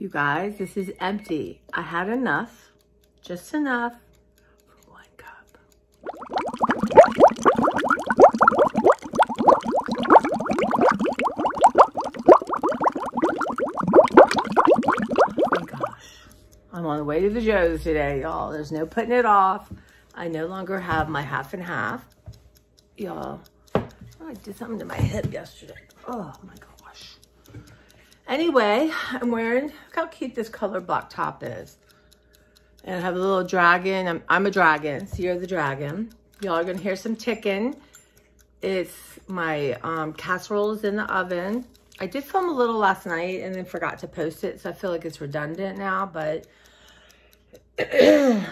You guys, this is empty. I had enough, just enough for 1 cup. Oh my gosh. I'm on the way to the Joe's today, y'all. There's no putting it off. I no longer have my half and half. Y'all, I did something to my hip yesterday. Oh my gosh. Anyway, I'm wearing, look how cute this color black top is. And I have a little dragon. I'm a dragon. So you're the dragon. Y'all are going to hear some ticking. It's my casserole is in the oven. I did film a little last night and then forgot to post it. So I feel like it's redundant now. But yeah.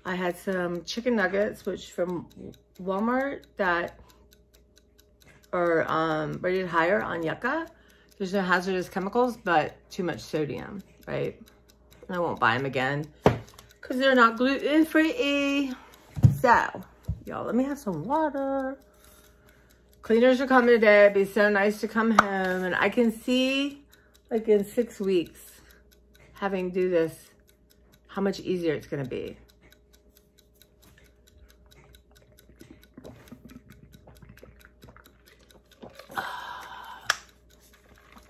I had some chicken nuggets, which from Walmart that are rated higher on yucca. There's no hazardous chemicals, but too much sodium, right? And I won't buy them again because they're not gluten-free. So, y'all, let me have some water. Cleaners are coming today. It'd be so nice to come home. And I can see, like in 6 weeks, having to do this, how much easier it's going to be.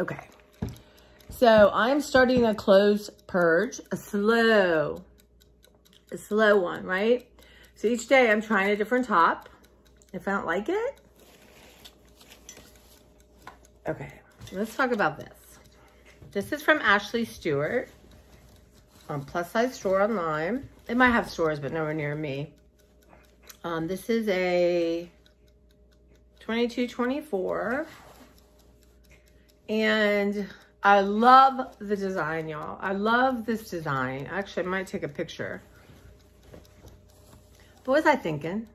Okay, so I'm starting a clothes purge, a slow one, right? So each day I'm trying a different top. If I don't like it, okay, let's talk about this. This is from Ashley Stewart on Plus Size Store online. It might have stores, but nowhere near me. This is a 22-24. And I love the design, y'all. I love this design. Actually, I might take a picture. But what was I thinking?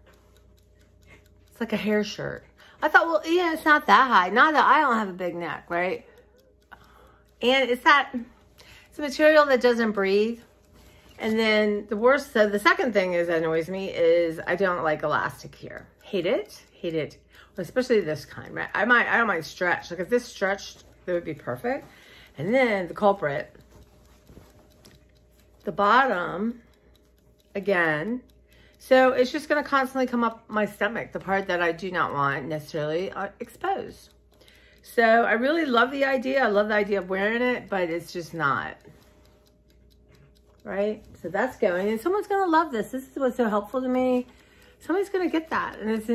It's like a hair shirt. I thought, well, yeah, it's not that high. Not that I don't have a big neck, right? And it's a material that doesn't breathe. And then the second thing that annoys me is I don't like elastic here. Hate it. Especially this kind, right? I don't mind stretch. Like if this stretched, it would be perfect. And then the culprit, the bottom, again. So it's just gonna constantly come up my stomach, the part that I do not want necessarily exposed. So I really love the idea. I love the idea of wearing it, but it's just not. Right? So that's going, and someone's gonna love this. This is what's so helpful to me. Somebody's gonna get that, and it's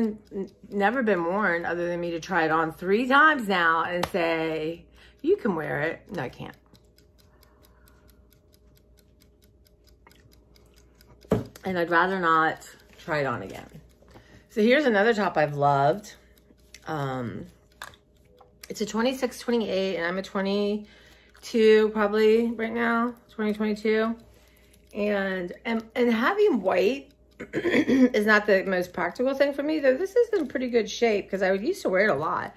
never been worn other than me to try it on 3 times now and say, you can wear it. No, I can't. And I'd rather not try it on again. So here's another top I've loved. It's a 26-28, and I'm a 22 probably right now, 2022. And having white is not the most practical thing for me, though this is in pretty good shape because I used to wear it a lot.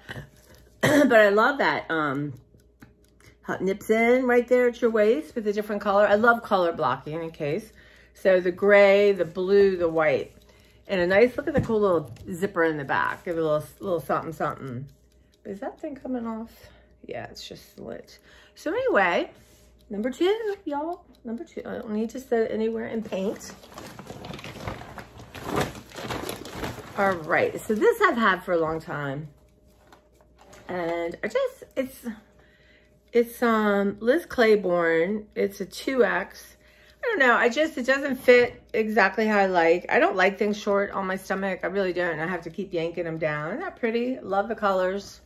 But I love that how it nips in right there at your waist with a different color. I love color blocking in case. So the gray, the blue, the white, and a nice, look at the cool little zipper in the back. Give it a little something, something. Is that thing coming off? Yeah, it's just slit. So anyway, number 2, y'all. Number 2. I don't need to set it anywhere in paint. All right, so this I've had for a long time. And it's Liz Claiborne. It's a 2X. I don't know, it doesn't fit exactly how I like. I don't like things short on my stomach. I really don't. I have to keep yanking them down. Isn't that pretty? Love the colors.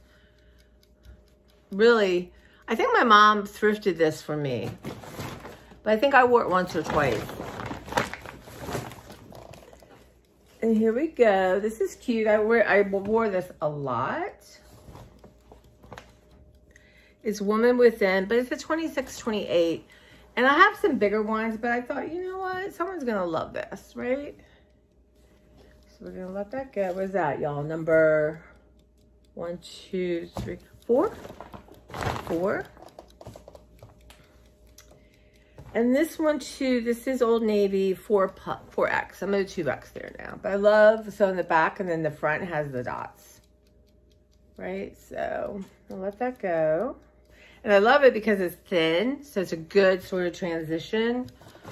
Really, I think my mom thrifted this for me. But I think I wore it once or twice. And here we go. This is cute. I wore this a lot. It's Woman Within, but it's a 26-28. And I have some bigger ones, but I thought, you know what? Someone's going to love this, right? So we're going to let that go. What's that, y'all? Number 1, 2, 3, 4. 4. And this one too, this is Old Navy 4X. I'm at a 2X there now. But I love, so in the back and then the front has the dots. right? So I'll let that go. And I love it because it's thin, so it's a good sort of transition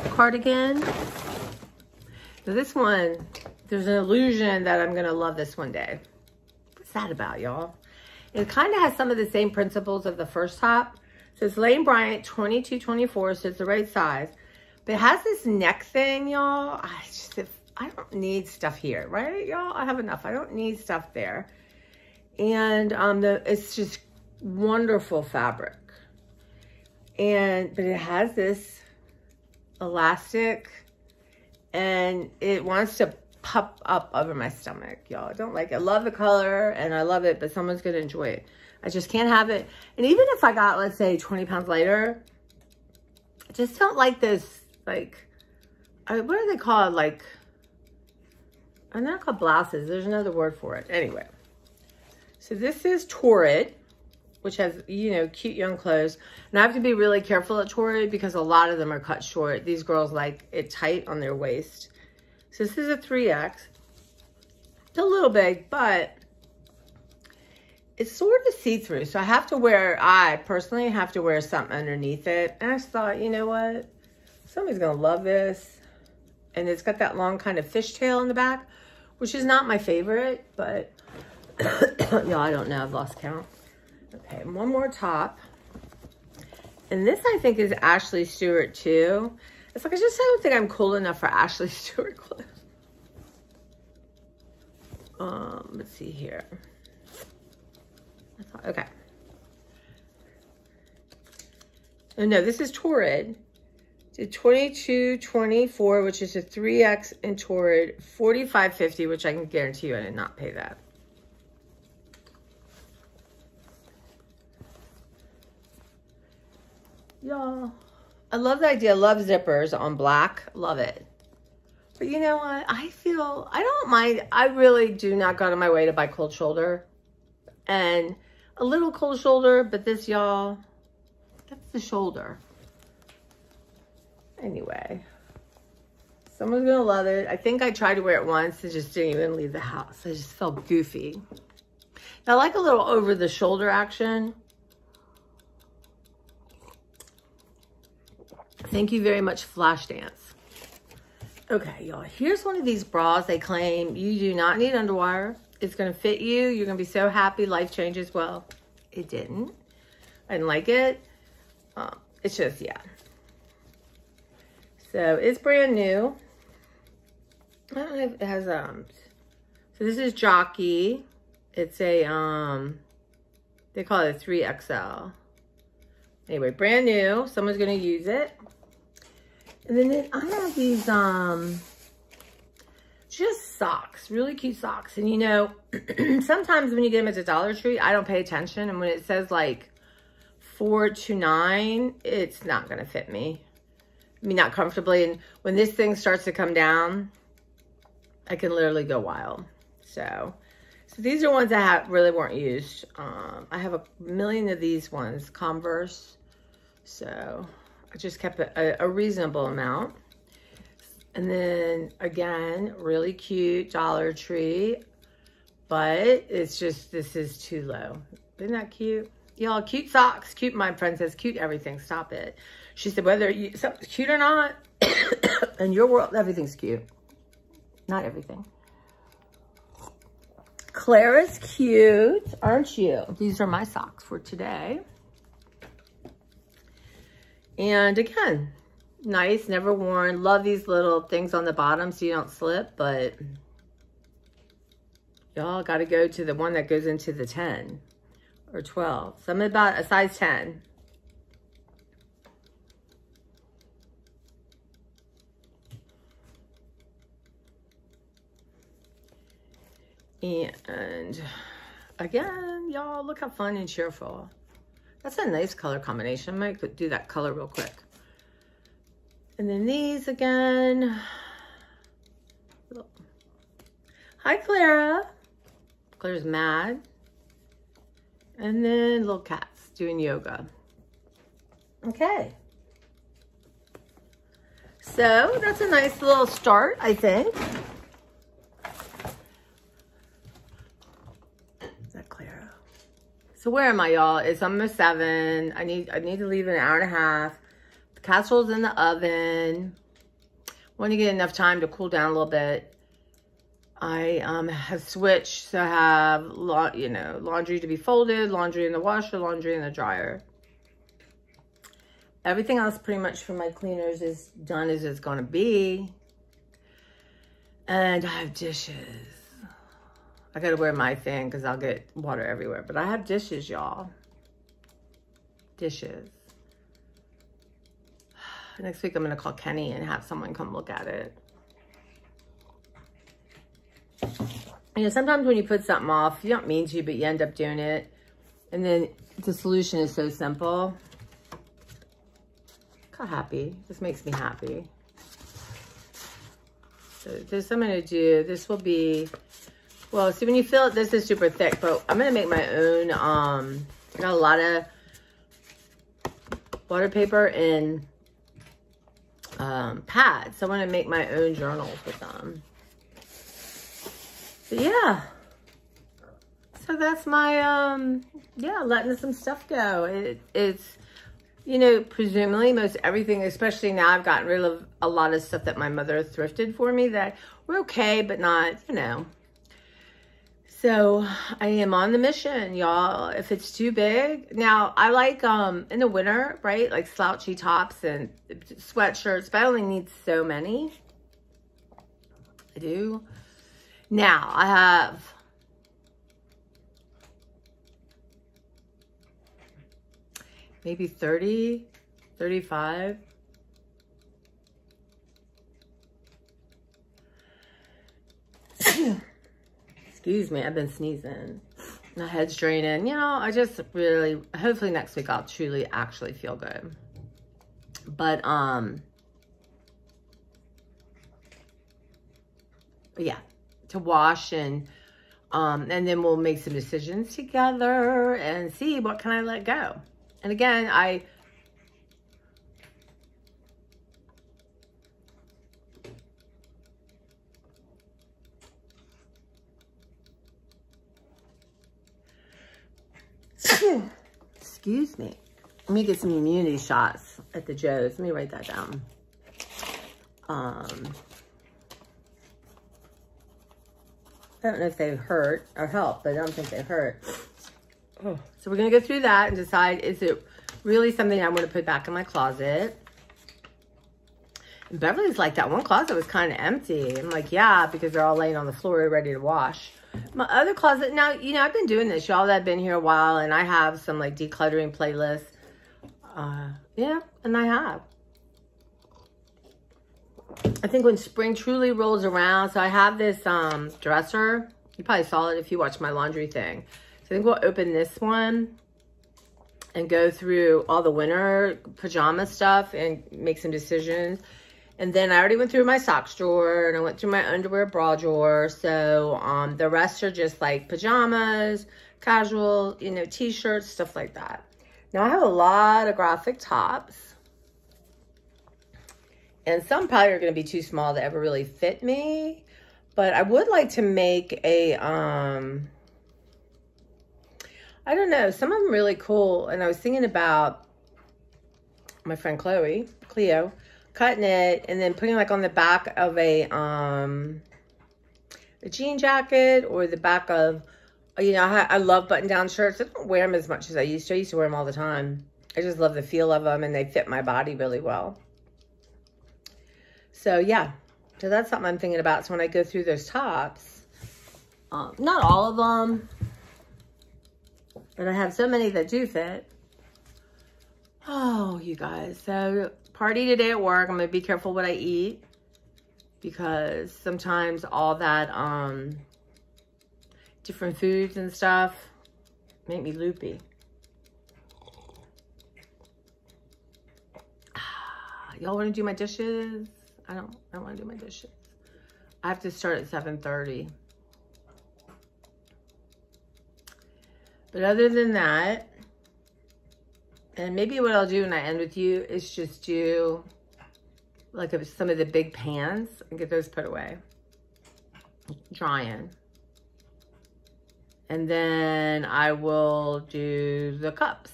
cardigan. Now this one, there's an illusion that I'm gonna love this one day. What's that about, y'all? It kind of has some of the same principles of the first top. So it's Lane Bryant 2224, so it's the right size. But it has this neck thing, y'all. I don't need stuff here, right, y'all? I have enough. I don't need stuff there. And it's just wonderful fabric. But it has this elastic, and it wants to puff up over my stomach, y'all. I don't like it. I love the color and I love it, but someone's gonna enjoy it. I just can't have it. And even if I got, let's say, 20 pounds lighter, I just don't like this, like, what are they called? Like, I'm not called blouses. There's another word for it. Anyway, so this is Torrid, which has, you know, cute young clothes. And I have to be really careful at Torrid because a lot of them are cut short. These girls like it tight on their waist. So this is a 3X. It's a little big, but it's sort of see-through. So I personally have to wear something underneath it. And I just thought, you know what? Somebody's gonna love this. And it's got that long kind of fishtail in the back, which is not my favorite, but yeah, I don't know, I've lost count. Okay, one more top. And this I think is Ashley Stewart too. It's like, I just don't think I'm cool enough for Ashley Stewart clothes. Let's see here. Okay. Oh no, this is Torrid. It's 2224, which is a 3X in Torrid, $45.50, which I can guarantee you I did not pay that. Y'all, I love the idea. Love zippers on black. Love it. But you know what? I don't mind. I really do not go out of my way to buy cold shoulder. And a little cold shoulder, but this, y'all, that's the shoulder. Anyway, someone's gonna love it. I think I tried to wear it once and just didn't even leave the house. I just felt goofy. Now, I like a little over the shoulder action. Thank you very much, Flashdance. Okay, y'all, here's one of these bras. They claim you do not need underwire. It's gonna fit you. You're gonna be so happy. Life changes. Well, it didn't. I didn't like it. It's just, yeah. So it's brand new. I don't know if it has, so this is Jockey. It's a, they call it a 3XL. Anyway, brand new. Someone's gonna use it. And then I have these, just socks, really cute socks. And you know, sometimes when you get them at the Dollar Tree, I don't pay attention. And when it says like $4.29, it's not gonna fit me. I mean, not comfortably. And when this thing starts to come down, I can literally go wild. So these are ones that really weren't used. I have a million of these ones, Converse. So I just kept a reasonable amount. And then again, really cute Dollar Tree, but it's just, this is too low. Isn't that cute? Y'all, cute socks, cute, my friend says, cute everything, stop it. She said, whether something's cute or not, in your world, everything's cute. Not everything. Clara's cute, aren't you? These are my socks for today. And again, nice, never worn. Love these little things on the bottom so you don't slip, but y'all got to go to the one that goes into the 10 or 12. So I'm about a size 10. And again, y'all, look how fun and cheerful. That's a nice color combination. I might do that color real quick. And then these again. Hi, Clara. Clara's mad. And then little cats doing yoga. Okay. So that's a nice little start, I think. Is that Clara? So where am I, y'all? It's almost 7. I need to leave in an hour and a half. The casserole's in the oven. Want to get enough time to cool down a little bit. I have switched to have, you know, laundry to be folded, laundry in the washer, laundry in the dryer. Everything else pretty much for my cleaners is done as it's going to be. And I have dishes. I got to wear my thing because I'll get water everywhere. But I have dishes, y'all. Dishes. Next week I'm going to call Kenny and have someone come look at it. You know, sometimes when you put something off, you don't mean to, but you end up doing it. And then the solution is so simple. Look how happy. This makes me happy. So there's something to do. This will be, well, see when you feel it, this is super thick, but I'm going to make my own, I got a lot of water paper and pads. So I want to make my own journals with them. But yeah, so that's my, yeah, letting some stuff go. It's, you know, presumably most everything, especially now I've gotten rid of a lot of stuff that my mother thrifted for me that were okay, but not, you know. So I am on the mission, y'all. If it's too big. Now, I like, in the winter, right, like slouchy tops and sweatshirts, but I only need so many. I do. Now, I have maybe 30, 35. Excuse me, I've been sneezing. My head's draining. You know, I just really, hopefully next week I'll truly actually feel good. But, yeah. To wash and then we'll make some decisions together and see what can I let go. And again, excuse me. Let me get some immunity shots at the Joe's. Let me write that down. I don't know if they hurt or help, but I don't think they hurt. Oh. So we're going to go through that and decide, is it really something I want to put back in my closet? And Beverly's like, that one closet was kind of empty. I'm like, yeah, because they're all laying on the floor ready to wash. My other closet, now, you know, I've been doing this. Y'all that have been here a while, and I have some, like, decluttering playlists. Yeah, and I have. I think when spring truly rolls around, so I have this dresser. You probably saw it if you watched my laundry thing. So I think we'll open this one and go through all the winter pajama stuff and make some decisions. And then I already went through my socks drawer and I went through my underwear bra drawer. So the rest are just like pajamas, casual, you know, t-shirts, stuff like that. Now I have a lot of graphic tops. And some probably are going to be too small to ever really fit me. But I would like to make a, I don't know, some of them really cool. And I was thinking about my friend Cleo, cutting it and then putting like on the back of a jean jacket or the back of, you know, I love button-down shirts. I don't wear them as much as I used to. I used to wear them all the time. I just love the feel of them and they fit my body really well. So yeah, so that's something I'm thinking about. So when I go through those tops, not all of them, but I have so many that do fit. Oh, you guys. So party today at work. I'm going to be careful what I eat because sometimes all that different foods and stuff make me loopy. Y'all want to do my dishes? I don't want to do my dishes. I have to start at 7:30. But other than that, and maybe what I'll do when I end with you is just do like some of the big pans and get those put away, drying. And then I will do the cups.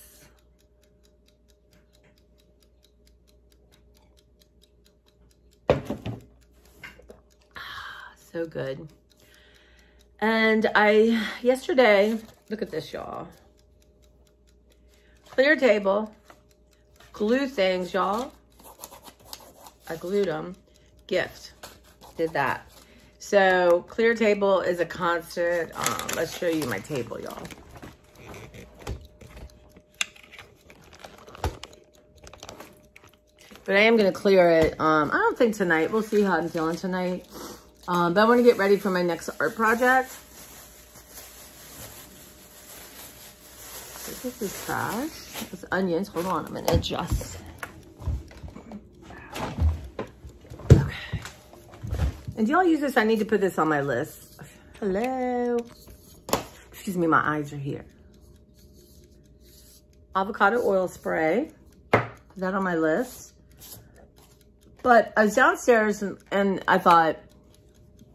So good. And yesterday, look at this, y'all. Clear table, glue things, y'all. I glued them. Gift, did that. So clear table is a constant. Let's show you my table, y'all. But I am gonna clear it. I don't think tonight. We'll see how I'm feeling tonight. But I want to get ready for my next art project. This is trash. It's onions. Hold on, I'm gonna adjust. Okay. And do y'all use this? I need to put this on my list. Hello. Excuse me, my eyes are here. Avocado oil spray. Put that on my list. But I was downstairs and I thought,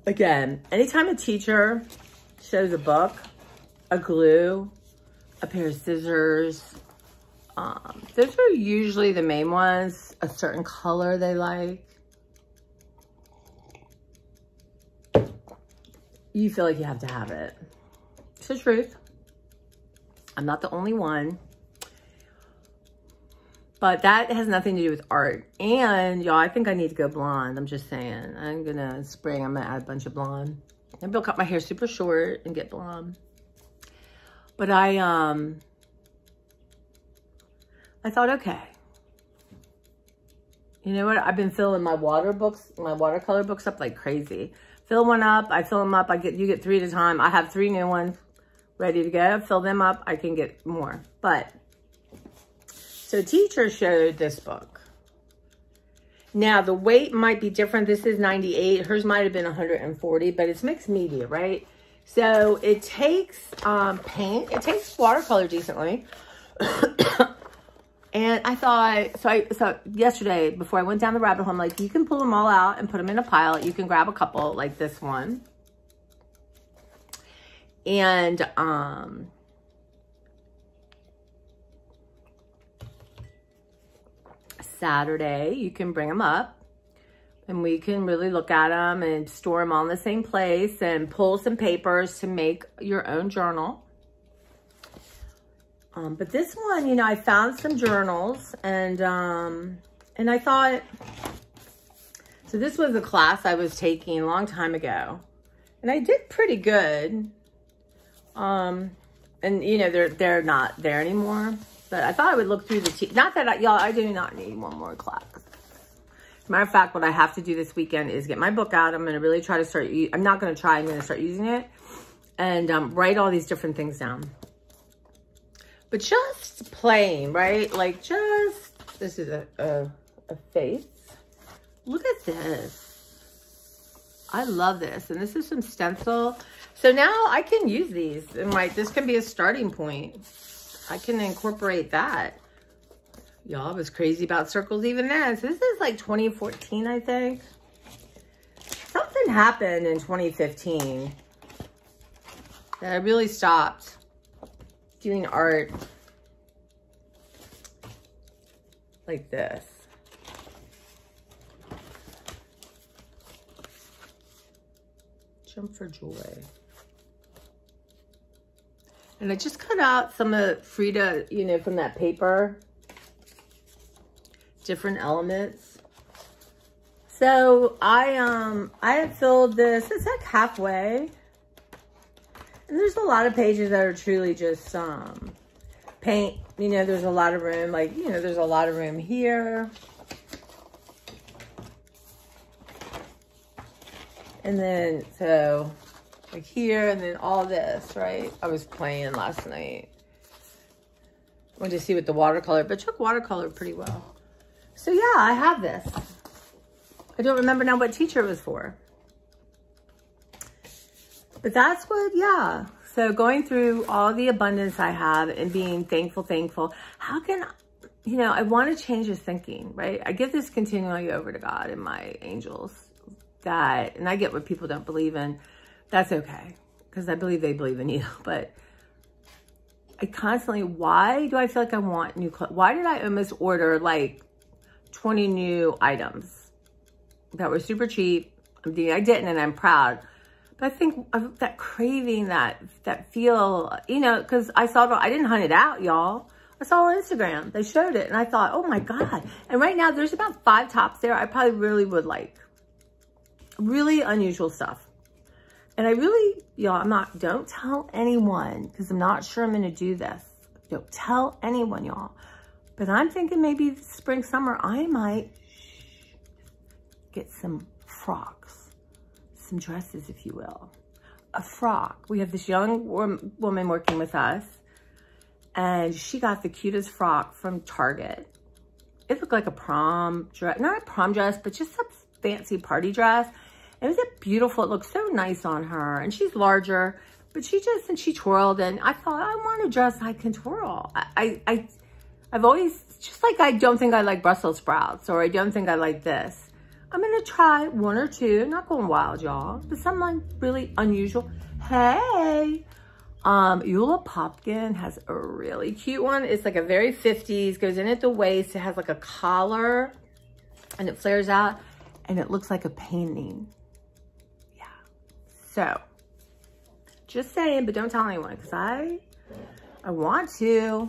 again, anytime a teacher shows a book, a glue, a pair of scissors, those are usually the main ones, a certain color they like. You feel like you have to have it. It's the truth. I'm not the only one. But that has nothing to do with art. And y'all, I think I need to go blonde. I'm just saying. I'm gonna add a bunch of blonde. Maybe I'll cut my hair super short and get blonde. But I thought, okay. You know what? I've been filling my watercolor books up like crazy. Fill one up, I fill them up, you get 3 at a time. I have 3 new ones ready to go. Fill them up, I can get more. But so teacher showed this book. Now the weight might be different. This is 98. Hers might have been 140, but it's mixed media, right? So it takes paint. It takes watercolor decently. And I thought, so yesterday before I went down the rabbit hole, I'm like, you can pull them all out and put them in a pile. You can grab a couple like this one. And Saturday, you can bring them up and we can really look at them and store them all in the same place and pull some papers to make your own journal. But this one, you know, I found some journals and I thought, so this was a class I was taking a long time ago and I did pretty good. And you know, they're not there anymore. But I thought I would look through not that y'all, I do not need one more class. As a matter of fact, what I have to do this weekend is get my book out. I'm going to really try to start, I'm not going to try, I'm going to start using it. And write all these different things down. But just plain, right? Like just, this is a face. Look at this. I love this. And this is some stencil. So now I can use these. And this can be a starting point. I can incorporate that. Y'all, I was crazy about circles even then. So this is like 2014, I think. Something happened in 2015 that I really stopped doing art like this. Jump for joy. And I just cut out some of Frida, you know, from that paper. Different elements. So I have filled this, it's like halfway. And there's a lot of pages that are truly just paint. You know, there's a lot of room, like, you know, there's a lot of room here. And then, so, like here, and then all this, right? I was playing last night. I wanted to see with the watercolor, but took watercolor pretty well. So yeah, I have this. I don't remember now what teacher it was for. But that's what, yeah. So going through all the abundance I have and being thankful. How can, you know, I want to change this thinking, right? I give this continually over to God and my angels. And I get what people don't believe in. That's okay. because I believe they believe in you, but I constantly, why do I feel like I want new clothes? Why did I almost order like 20 new items that were super cheap? I mean, I didn't, and I'm proud. But I think of that craving, that feel, you know, because I saw it, I didn't hunt it out, y'all. I saw it on Instagram. They showed it, and I thought, oh my God. And right now, there's about 5 tops there I probably really would like. Really unusual stuff. And I really, y'all, don't tell anyone, because I'm not sure I'm going to do this. Don't tell anyone, y'all. But I'm thinking maybe spring, summer, I might get some frocks, some dresses, if you will. A frock. We have this young woman working with us, and she got the cutest frock from Target. It looked like a prom dress, not a prom dress, but just a fancy party dress. It was beautiful. It looked so nice on her. And she's larger, but she twirled. And I thought, I want a dress I can twirl. I've always, just like I don't think I like Brussels sprouts, or I don't think I like this. I'm going to try 1 or 2. Not going wild, y'all. But something really unusual. Hey, Eula Popkin has a really cute one. It's like a very 50s, goes in at the waist. It has like a collar, and it flares out, and it looks like a painting. So, just saying, but don't tell anyone, because I want to.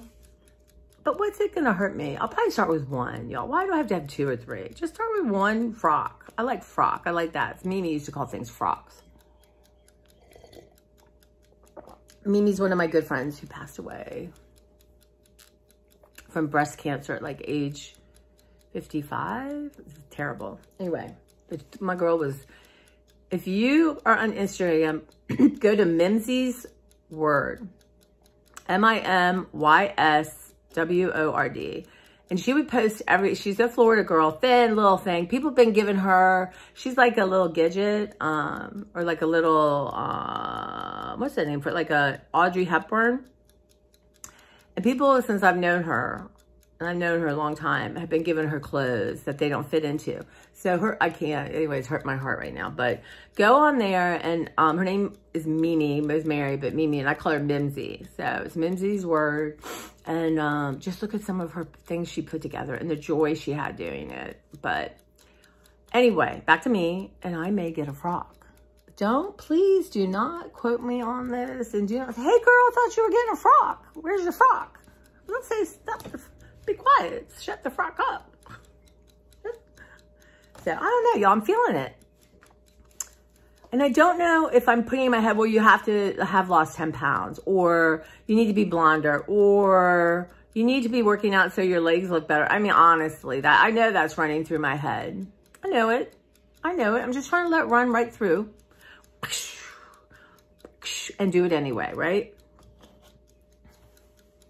But what's it going to hurt me? I'll probably start with 1, y'all. Why do I have to have 2 or 3? Just start with 1 frock. I like frock. I like that. Mimi used to call things frocks. Mimi's one of my good friends who passed away from breast cancer at like age 55. It's terrible. Anyway, my girl was... If you are on Instagram, go to Mimsy's Word, MIMYSWORD. And she would post she's a Florida girl, thin little thing. People have been giving her, she's like a little Gidget, or like a little, what's that name for it? Like a Audrey Hepburn. And people, since I've known her, and I've known her a long time, have been giving her clothes that they don't fit into. So I can't, anyways, hurt my heart right now. But go on there, and her name is Mimi, Rosemary, but Mimi, and I call her Mimsy. So it's Mimsy's Word. And just look at some of her things she put together and the joy she had doing it. But anyway, back to me, and I may get a frock. Please do not quote me on this. And do not say, hey girl, I thought you were getting a frock. Where's your frock? Don't say stuff. Be quiet. Shut the frock up. So, I don't know, y'all. I'm feeling it. And I don't know if I'm putting in my head, well, you have to have lost 10 pounds, or you need to be blonder, or you need to be working out so your legs look better. I mean, honestly, I know that's running through my head. I know it. I know it. I'm just trying to let it run right through. And do it anyway, right?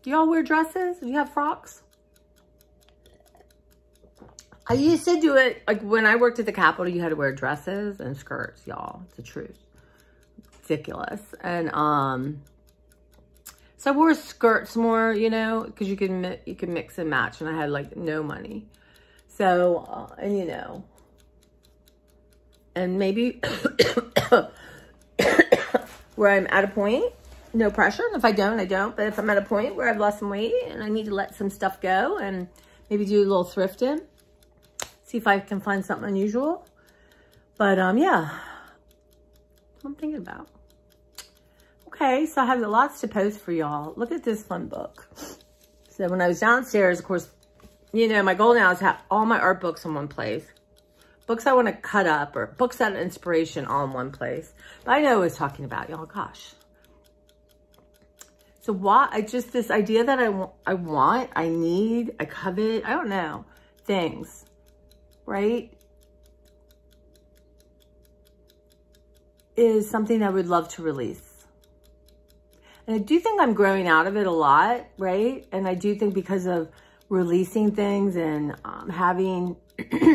Do y'all wear dresses? Do you have frocks? I used to do it, like when I worked at the Capitol, you had to wear dresses and skirts, y'all. It's the truth. Ridiculous. And so I wore skirts more, you know, because you can mix and match, and I had like no money. So, and you know, and maybe where I'm at a point, no pressure. And if I don't, I don't. But if I'm at a point where I've lost some weight and I need to let some stuff go and maybe do a little thrifting, see if I can find something unusual. But yeah, I'm thinking about. Okay, so I have lots to post for y'all. Look at this fun book. So when I was downstairs, of course, you know, my goal now is to have all my art books in one place. Books I want to cut up, or books that are inspiration, all in one place. But I know what I was talking about, y'all. Gosh. So this idea that I want, I need, I covet, I don't know, things, right? Is something I would love to release. And I do think I'm growing out of it a lot, right? And I do think because of releasing things and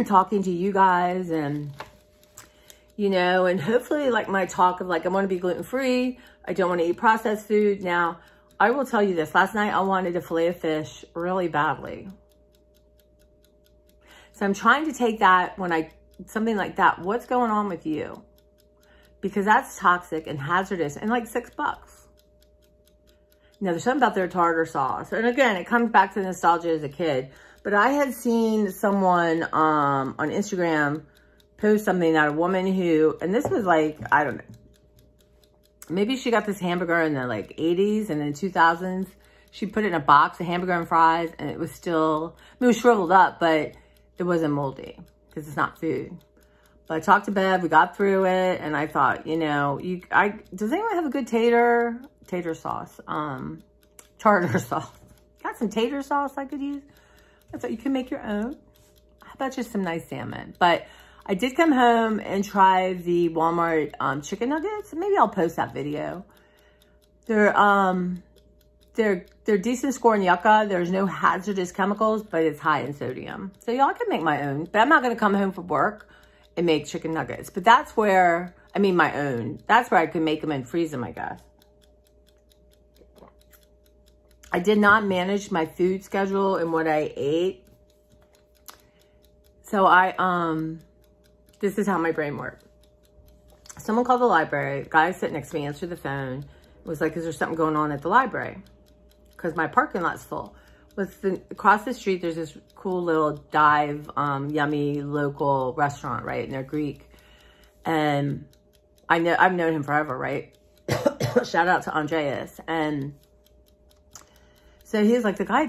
talking to you guys, and, you know, and hopefully like my talk of like, I want to be gluten-free. I don't want to eat processed food. Now, I will tell you this. Last night, I wanted a fillet of fish really badly. So I'm trying to take that something like that. What's going on with you? because that's toxic and hazardous and like $6. Now, there's something about their tartar sauce. And again, it comes back to nostalgia as a kid. But I had seen someone on Instagram post something that a woman who, and this was like, I don't know, maybe she got this hamburger in the like 80s and then 2000s. She put it in a box, a hamburger and fries, and it was still, I mean, it was shriveled up, but it wasn't moldy because it's not food. But I talked to Bev, we got through it, and I thought, you know, does anyone have a good tater sauce? Tartar sauce. Got some tater sauce I could use? I thought you can make your own. How about just some nice salmon? But I did come home and try the Walmart chicken nuggets. Maybe I'll post that video. They're decent score in yucca. There's no hazardous chemicals, but it's high in sodium. So y'all can make my own, but I'm not going to come home from work and make chicken nuggets. But that's where, I mean my own. That's where I can make them and freeze them, I guess. I did not manage my food schedule and what I ate. So this is how my brain worked. Someone called the library. Guy sitting next to me answered the phone. It was like, is there something going on at the library? Because my parking lot's full. Across the street, there's this cool little dive, yummy local restaurant, right? And they're Greek. And I've known him forever, right? Shout out to Andreas. And so he was like, the guy,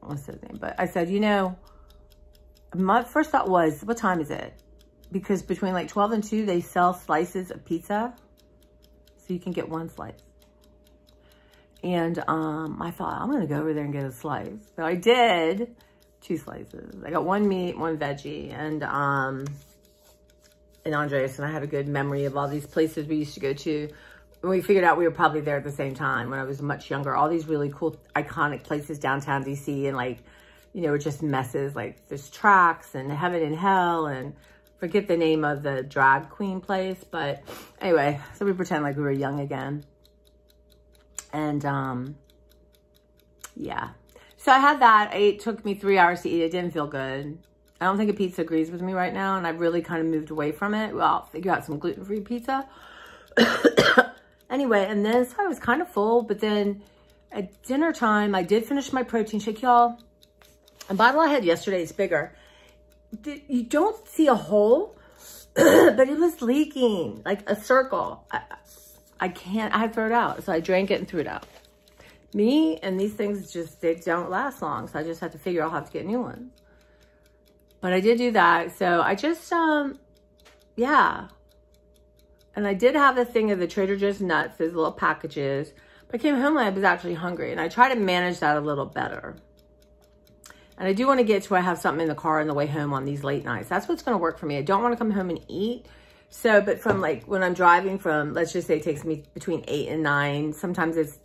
what's his name? But I said, you know, my first thought was, what time is it? Because between like 12 and 2, they sell slices of pizza. So you can get one slice. And I thought, I'm going to go over there and get a slice. So I did 2 slices. I got 1 meat, 1 veggie. And Andreas and I had a good memory of all these places we used to go to. And we figured out we were probably there at the same time when I was much younger. All these really cool, iconic places downtown DC. And like, you know, just messes. Like there's Tracks and Heaven and Hell and forget the name of the drag queen place. But anyway, so we pretend like we were young again. And, yeah. So I had that. It took me 3 hours to eat. It didn't feel good. I don't think a pizza agrees with me right now. And I've really kind of moved away from it. Well, I'll figure out some gluten-free pizza. Anyway, and then so I was kind of full. But then at dinner time, I did finish my protein shake, y'all. A bottle I had yesterday is bigger. You don't see a hole, but it was leaking like a circle. I had to throw it out. So I drank it and threw it out. Me and these things just, they don't last long. So I just had to figure I'll have to get new ones. But I did do that. So I just, yeah. And I did have a thing of the Trader Joe's nuts, those little packages. But I came home and I was actually hungry. And I try to manage that a little better. And I do want to get to where I have something in the car on the way home on these late nights. That's what's going to work for me. I don't want to come home and eat. So, but from like when I'm driving from, let's just say it takes me between 8 and 9. Sometimes it's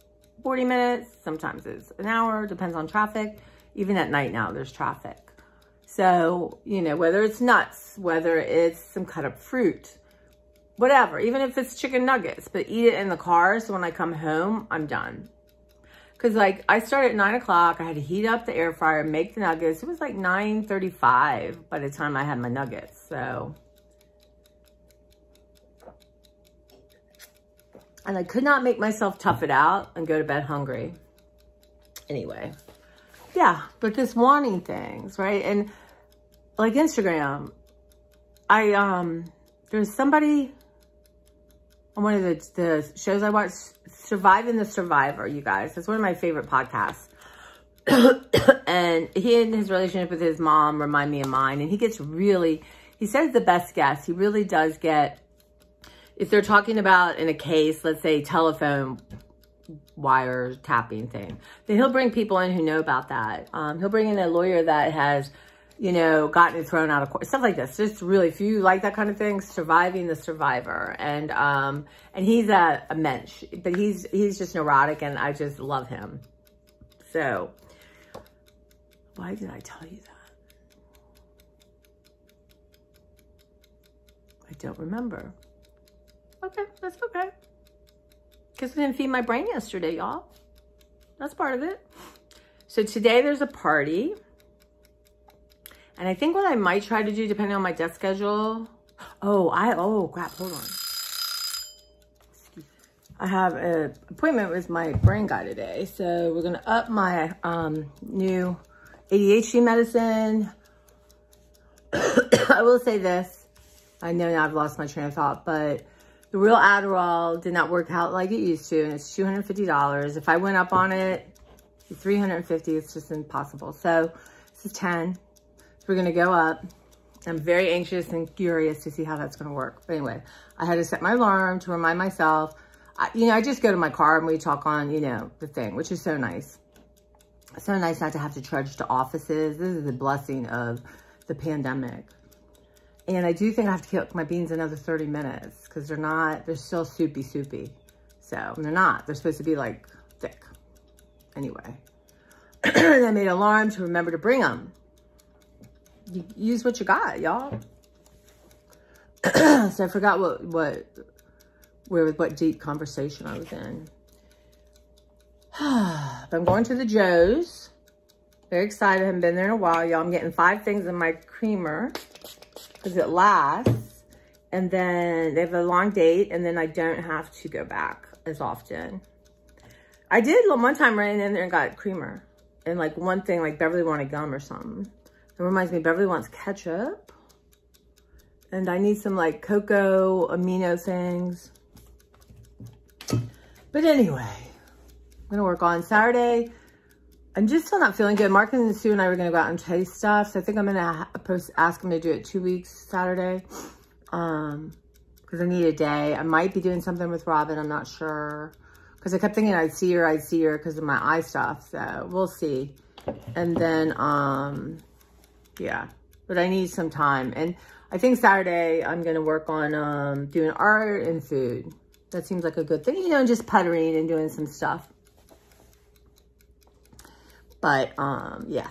40 minutes. Sometimes it's an hour. Depends on traffic. Even at night now, there's traffic. So, you know, whether it's nuts, whether it's some cut up fruit, whatever. Even if it's chicken nuggets, but eat it in the car. So when I come home, I'm done. Because, like, I started at 9 o'clock. I had to heat up the air fryer, make the nuggets. It was like 9:35 by the time I had my nuggets. So, and I could not make myself tough it out and go to bed hungry. Anyway, yeah, but just wanting things, right? And, like, Instagram, there's somebody on one of the shows I watch, Surviving the Survivor, you guys. That's one of my favorite podcasts. And he and his relationship with his mom remind me of mine. And he gets really, he says the best guess. He really does get, if they're talking about in a case, let's say telephone wire tapping thing, then he'll bring people in who know about that. He'll bring in a lawyer that has, you know, gotten thrown out of court, stuff like this. Just really, if you like that kind of thing, Surviving the Survivor. And he's a mensch, but he's just neurotic, and I just love him. So, why did I tell you that? I don't remember. Okay, that's okay. Because I didn't feed my brain yesterday, y'all. That's part of it. So today there's a party. And I think what I might try to do, depending on my desk schedule. Oh, crap, hold on. I have an appointment with my brain guy today. So we're going to up my new ADHD medicine. I will say this. I know now I've lost my train of thought, but the real Adderall did not work out like it used to, and it's $250. If I went up on it, it's $350. It's just impossible. So this is 10. So we're going to go up. I'm very anxious and curious to see how that's going to work. But anyway, I had to set my alarm to remind myself. I just go to my car and we talk on, the thing, which is so nice. So nice not to have to trudge to offices. This is the blessing of the pandemic. And I do think I have to cook my beans another 30 minutes because they're still soupy. So they're not. They're supposed to be like thick. Anyway, and I made an alarm to remember to bring them. You use what you got, y'all. So I forgot what deep conversation I was in. But I'm going to the Joe's. Very excited. I haven't been there in a while, y'all. I'm getting 5 things in my creamer because it lasts. And then they have a long date, and then I don't have to go back as often. I did one time run in there and got creamer. And like one thing, like Beverly wanted gum or something. It reminds me, Beverly wants ketchup. And I need some like cocoa amino things. But anyway, I'm going to work on Saturday. I'm just still not feeling good. Mark and Sue and I were going to go out and taste stuff. So I think I'm going to ask them to do it 2 weeks Saturday. Because I need a day. I might be doing something with Robin. I'm not sure. Because I kept thinking I'd see her because of my eye stuff. So we'll see. And then, yeah. But I need some time. And I think Saturday I'm going to work on doing art and food. That seems like a good thing. Just puttering and doing some stuff. But, yeah.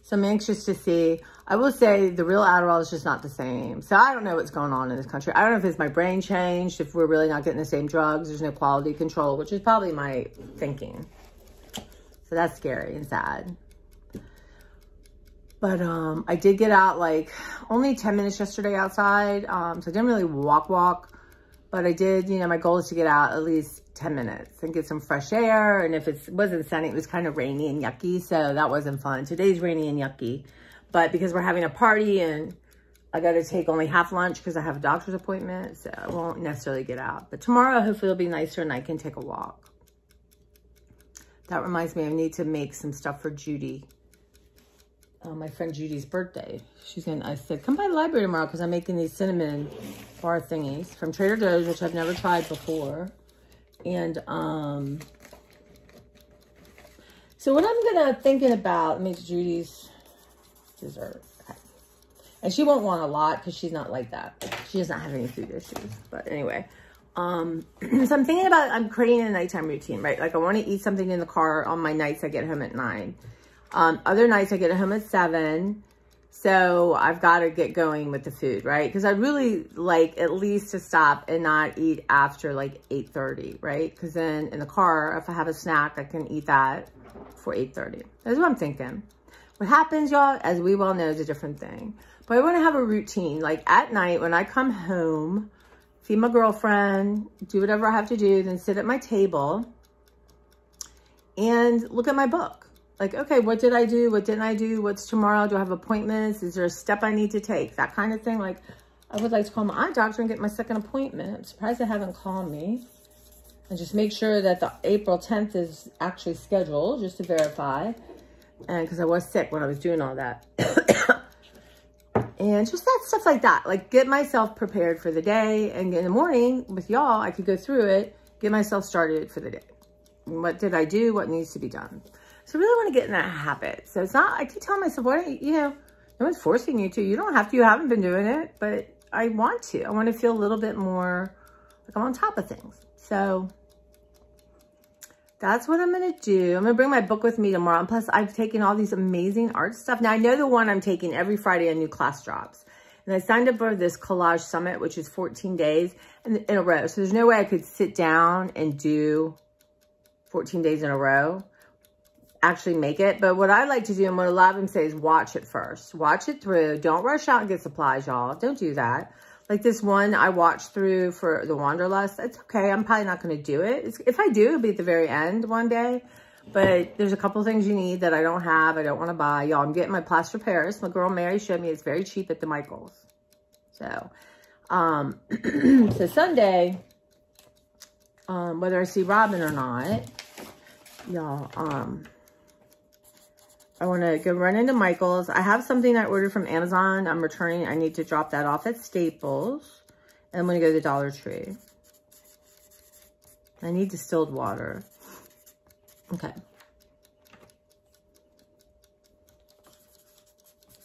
So I'm anxious to see. I will say the real Adderall is just not the same. So I don't know what's going on in this country. I don't know if it's my brain changed, if we're really not getting the same drugs. There's no quality control, which is probably my thinking. So that's scary and sad. But I did get out like only 10 minutes yesterday outside. So I didn't really walk. But I did, my goal is to get out at least 10 minutes and get some fresh air. And if it wasn't sunny, it was kind of rainy and yucky. So that wasn't fun. Today's rainy and yucky. But because we're having a party and I got to take only half lunch because I have a doctor's appointment. So I won't necessarily get out. But tomorrow, hopefully it'll be nicer and I can take a walk. That reminds me, I need to make some stuff for Judy. My friend Judy's birthday. I said, come by the library tomorrow because I'm making these cinnamon bar thingies from Trader Joe's, which I've never tried before. And so what I'm thinking about, make Judy's dessert. Okay. And she won't want a lot because she's not like that. She does not have any food issues. But anyway, so I'm thinking about, I'm creating a nighttime routine, right? Like I want to eat something in the car on my nights I get home at 9. Other nights I get home at 7. So I've got to get going with the food, right? Because I really like at least to stop and not eat after like 8:30, right? Because then in the car, if I have a snack, I can eat that for 8:30. That's what I'm thinking. What happens, y'all, as we well know, is a different thing. But I want to have a routine. Like at night when I come home, feed my girlfriend, do whatever I have to do, then sit at my table and look at my book. Like, okay, what did I do? What didn't I do? What's tomorrow? Do I have appointments? Is there a step I need to take? That kind of thing. Like, I would like to call my eye doctor and get my second appointment. I'm surprised they haven't called me. And just make sure that the April 10th is actually scheduled, just to verify. And because I was sick when I was doing all that. And just that stuff like that. Like, get myself prepared for the day. And in the morning, with y'all, I could go through it, get myself started for the day. What did I do? What needs to be done? So I really want to get in that habit. So it's not, I keep telling myself, no one's forcing you to. You don't have to. You haven't been doing it. But I want to. I want to feel a little bit more like I'm on top of things. So that's what I'm going to do. I'm going to bring my book with me tomorrow. And plus, I've taken all these amazing art stuff. Now, I know the one I'm taking every Friday, a new class drops. And I signed up for this Collage Summit, which is 14 days in a row. So there's no way I could sit down and do 14 days in a row. Actually make it. But what I like to do and what a lot of them say is watch it first. Watch it through. Don't rush out and get supplies, y'all. Don't do that. Like this one I watched through for the Wanderlust. It's okay. I'm probably not going to do it. If I do, it'll be at the very end one day. But there's a couple things you need that I don't have. I don't want to buy. Y'all, I'm getting my plaster of Paris. My girl Mary showed me it's very cheap at the Michaels. So, so Sunday, whether I see Robin or not, y'all, I want to go run into Michael's. I have something I ordered from Amazon. I'm returning. I need to drop that off at Staples. And I'm going to go to the Dollar Tree. I need distilled water. Okay.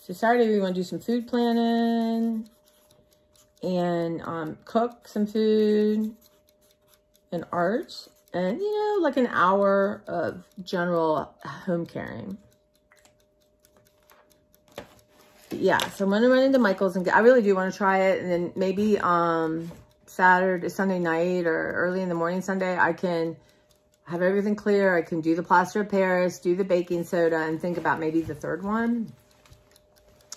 So Saturday we want to do some food planning. And cook some food. And art. And, you know, like an hour of general home caring. Yeah, so I'm going to run into Michael's and I really do want to try it. And then maybe Sunday night or early in the morning Sunday, I can have everything clear. I can do the plaster of Paris, do the baking soda, and think about maybe the third one.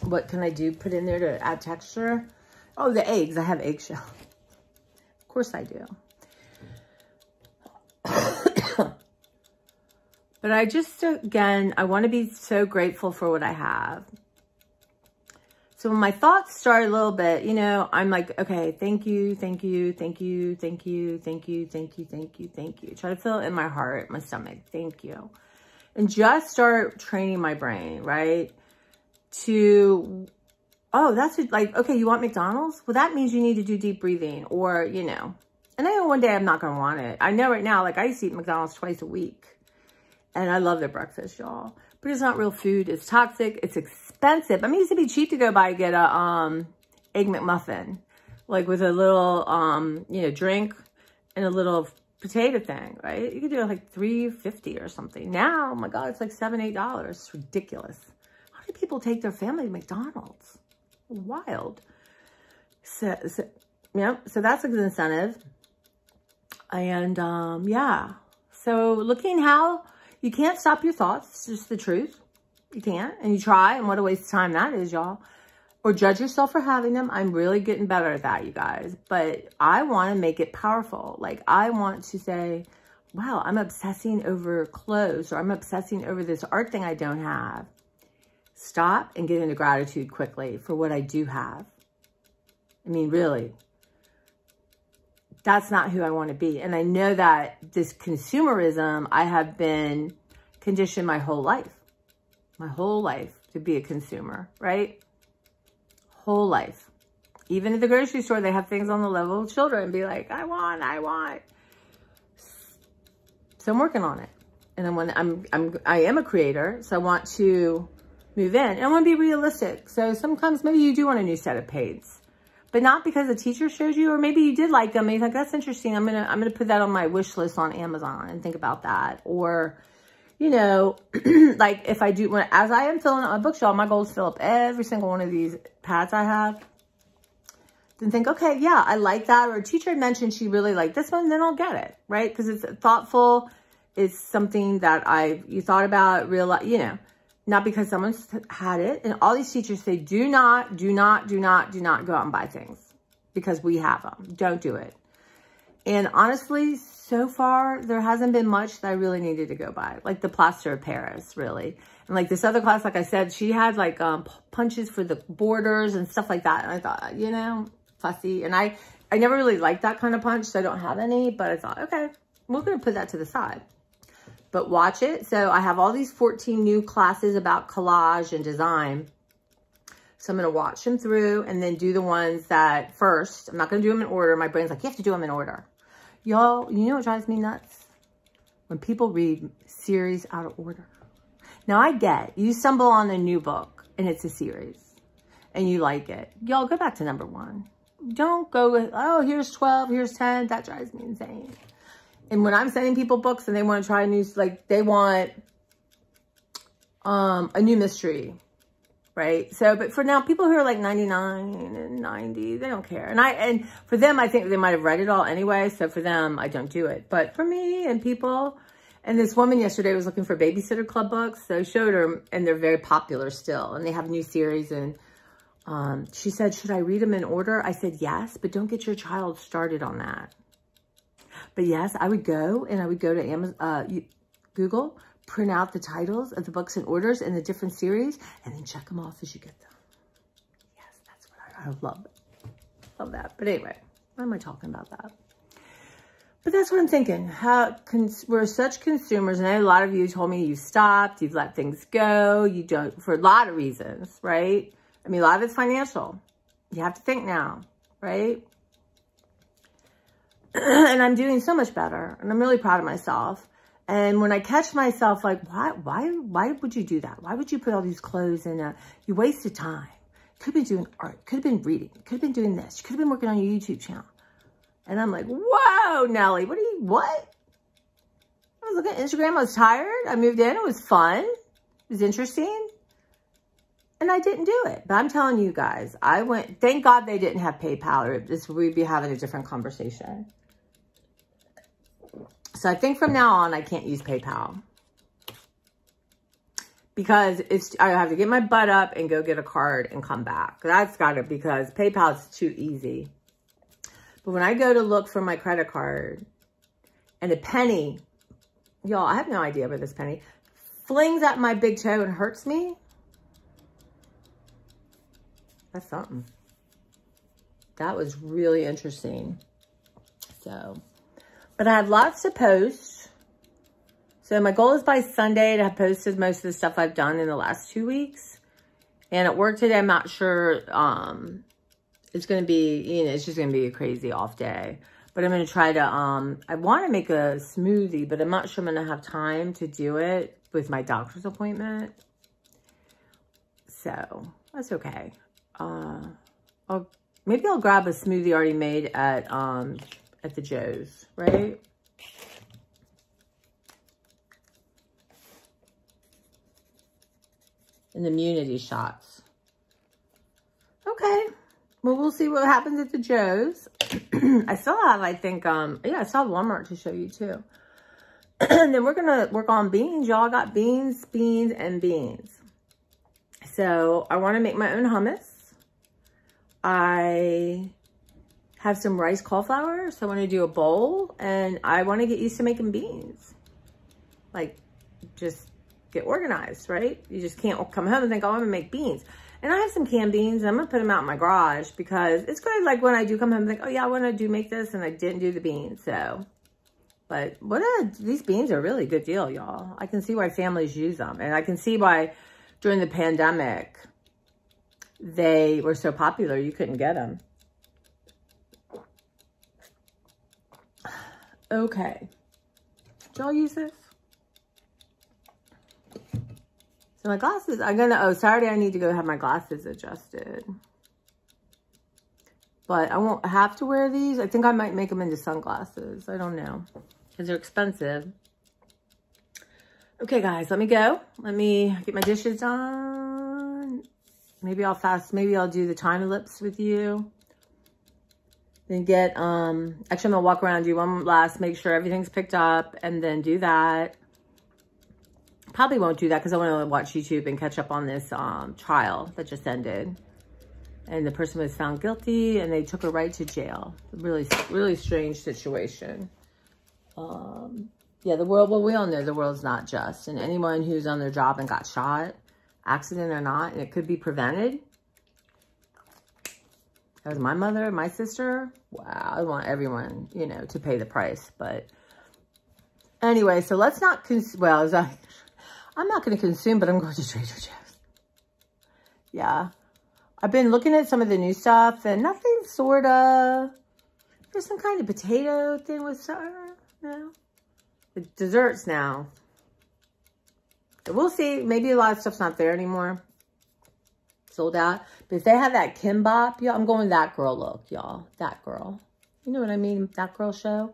What can I do? Put in there to add texture? Oh, the eggs. I have eggshell. Of course I do. But I just, again, I want to be so grateful for what I have. So when my thoughts start a little bit, you know, I'm like, okay, thank you, thank you, thank you, thank you, thank you, thank you, thank you, thank you. Try to feel it in my heart, my stomach, thank you. And just start training my brain, right? To, oh, that's like, okay, you want McDonald's? Well, that means you need to do deep breathing or, you know. And I know one day I'm not going to want it. I know right now, like I used to eat McDonald's twice a week. And I love their breakfast, y'all. But it's not real food. It's toxic. It's expensive. I mean, it used to be cheap to go buy and get a Egg McMuffin. Like with a little, you know, drink and a little potato thing, right? You could do it like $3.50 or something. Now, oh my God, it's like $7, $8. It's ridiculous. How do people take their family to McDonald's? Wild. So yeah, so that's a good incentive. And yeah. So looking how... You can't stop your thoughts. It's just the truth. You can't. And you try. And what a waste of time that is, y'all. Or judge yourself for having them. I'm really getting better at that, you guys. But I want to make it powerful. Like, I want to say, wow, I'm obsessing over clothes. Or I'm obsessing over this art thing I don't have. Stop and get into gratitude quickly for what I do have. I mean, really. That's not who I want to be. And I know that this consumerism, I have been conditioned my whole life to be a consumer, right? Whole life. Even at the grocery store, they have things on the level of children and be like, I want. So I'm working on it. And I am a creator, so I want to move in. And I want to be realistic. So sometimes maybe you do want a new set of paints. But not because the teacher showed you, or maybe you did like them and you're like, that's interesting. I'm gonna put that on my wish list on Amazon and think about that. Or, you know, like if I do, as I am filling out my bookshelf, my goal is to fill up every single one of these pads I have. Then think, okay, yeah, I like that. Or a teacher mentioned she really liked this one, then I'll get it, right? Because it's thoughtful. It's something that you thought about, realize, you know. Not because someone's had it. And all these teachers say, do not go out and buy things because we have them. Don't do it. And honestly, so far, there hasn't been much that I really needed to go buy. Like the plaster of Paris, really. And like this other class, like I said, she had like punches for the borders and stuff like that. And I thought, you know, fussy. And I never really liked that kind of punch, so I don't have any. But I thought, okay, we're going to put that to the side. But watch it. So I have all these 14 new classes about collage and design. So I'm going to watch them through and then do the ones that first. I'm not going to do them in order. My brain's like, you have to do them in order. Y'all, you know what drives me nuts? When people read series out of order. Now I get, you stumble on a new book and it's a series and you like it. Y'all go back to number 1. Don't go with, oh, here's 12, here's 10. That drives me insane. And when I'm sending people books and they want to try a new, like they want a new mystery, right? So, but for now, people who are like 99 and 90, they don't care. And for them, I think they might have read it all anyway. So for them, I don't do it. But for me and people, and this woman yesterday was looking for Babysitter Club books. So I showed her, and they're very popular still. And they have new series and She said, should I read them in order? I said, yes, but don't get your child started on that. But yes, I would go to Amazon, Google, print out the titles of the books in orders and the different series, and then check them off as you get them. Yes, that's what I love. Love that. But anyway, why am I talking about that? But that's what I'm thinking. We're such consumers, and I know a lot of you told me you stopped, you've let things go, you don't, for a lot of reasons, right? I mean, a lot of it's financial. You have to think now, right? And I'm doing so much better, and I'm really proud of myself. And when I catch myself like, why would you do that? Why would you put all these clothes in? You wasted time. Could have been doing art. Could have been reading. Could have been doing this. You could have been working on your YouTube channel. And I'm like, whoa, Nelly, what? I was looking at Instagram. I was tired. I moved in. It was fun. It was interesting. And I didn't do it. But I'm telling you guys, I went, thank God they didn't have PayPal, or we'd be having a different conversation. So I think from now on, I can't use PayPal. Because I have to get my butt up and go get a card and come back. That's got it, because PayPal is too easy. But when I go to look for my credit card and a penny, y'all, I have no idea where this penny flings at my big toe and hurts me. That's something. That was really interesting. So, but I have lots to post. So my goal is by Sunday to have posted most of the stuff I've done in the last 2 weeks. And at work today, I'm not sure, it's going to be, you know, it's just going to be a crazy off day. But I'm going to try to, I want to make a smoothie, but I'm not sure I'm going to have time to do it with my doctor's appointment. So that's okay. Maybe I'll grab a smoothie already made at the Joe's, right? And immunity shots. Okay. Well, we'll see what happens at the Joe's. I still have, I think, yeah, I still have Walmart to show you too. And then we're going to work on beans. Y'all got beans, and beans. So I want to make my own hummus. I have some rice cauliflower. So I want to do a bowl, and I want to get used to making beans. Like, just get organized, right? You just can't come home and think, oh, I'm going to make beans. And I have some canned beans, and I'm going to put them out in my garage, because it's good, like, when I do come home and think, oh, yeah, I want to make this, and I didn't do the beans, so. But these beans are a really good deal, y'all. I can see why families use them, and I can see why during the pandemic, they were so popular, you couldn't get them. Okay. Did y'all use this? So my glasses, Saturday I need to go have my glasses adjusted. But I won't have to wear these. I think I might make them into sunglasses. I don't know. Because they're expensive. Okay, guys, let me go. Let me get my dishes on. Maybe I'll do the time ellipse with you. Then get, actually I'm going to walk around, do one last, make sure everything's picked up, and then do that. Probably won't do that because I want to watch YouTube and catch up on this trial that just ended. And the person was found guilty, and they took her right to jail. Really, really strange situation. Yeah, the world, well, we all know the world's not just. And anyone who's on their job and got shot, accident or not, and it could be prevented. That was my mother, my sister. Wow, I want everyone, you know, to pay the price. But anyway, so let's not, I'm not going to consume, but I'm going to Trader Joe's. Yeah. I've been looking at some of the new stuff, and nothing sorta. There's some kind of potato thing with no. The desserts now. So we'll see. Maybe a lot of stuff's not there anymore. Sold out. But if they have that kimbap, y'all, I'm going that girl look, y'all. That girl. You know what I mean? That girl show.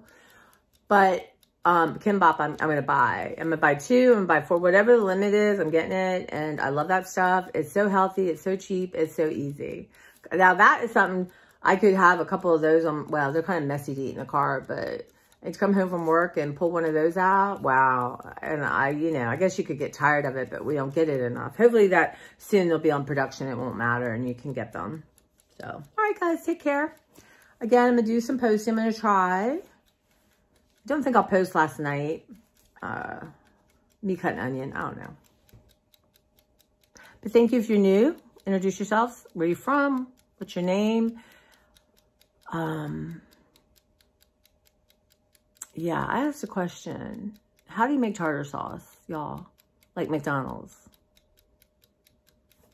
But kimbap, I'm going to buy. I'm going to buy 2. I'm going to buy 4. Whatever the limit is, I'm getting it. And I love that stuff. It's so healthy. It's so cheap. It's so easy. Now, that is something I could have a couple of those. Well, they're kind of messy to eat in the car. But And to come home from work and pull one of those out, wow. And I guess you could get tired of it, but we don't get it enough. Hopefully that soon they'll be on production. It won't matter and you can get them. So, all right, guys, take care. Again, I'm going to do some posting. I'm going to try. Don't think I'll post last night. Me cutting onion. I don't know. But thank you if you're new. Introduce yourselves. Where are you from? What's your name? Yeah, I asked a question. How do you make tartar sauce, y'all? Like McDonald's.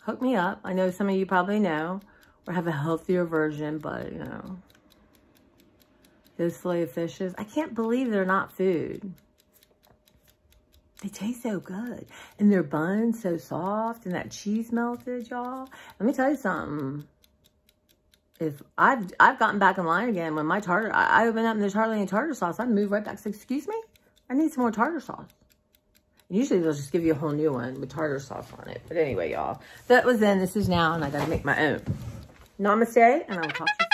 Hook me up. I know some of you probably know or have a healthier version, but, you know. Those filet of fishes. I can't believe they're not food. They taste so good. And their bun's so soft and that cheese melted, y'all. Let me tell you something. If I've gotten back in line again when my tartar, I open up and there's hardly any tartar sauce, I move right back. Say, excuse me, I need some more tartar sauce. And usually they'll just give you a whole new one with tartar sauce on it. But anyway, y'all, that was then, this is now, and I got to make my own. Namaste, and I will talk to you.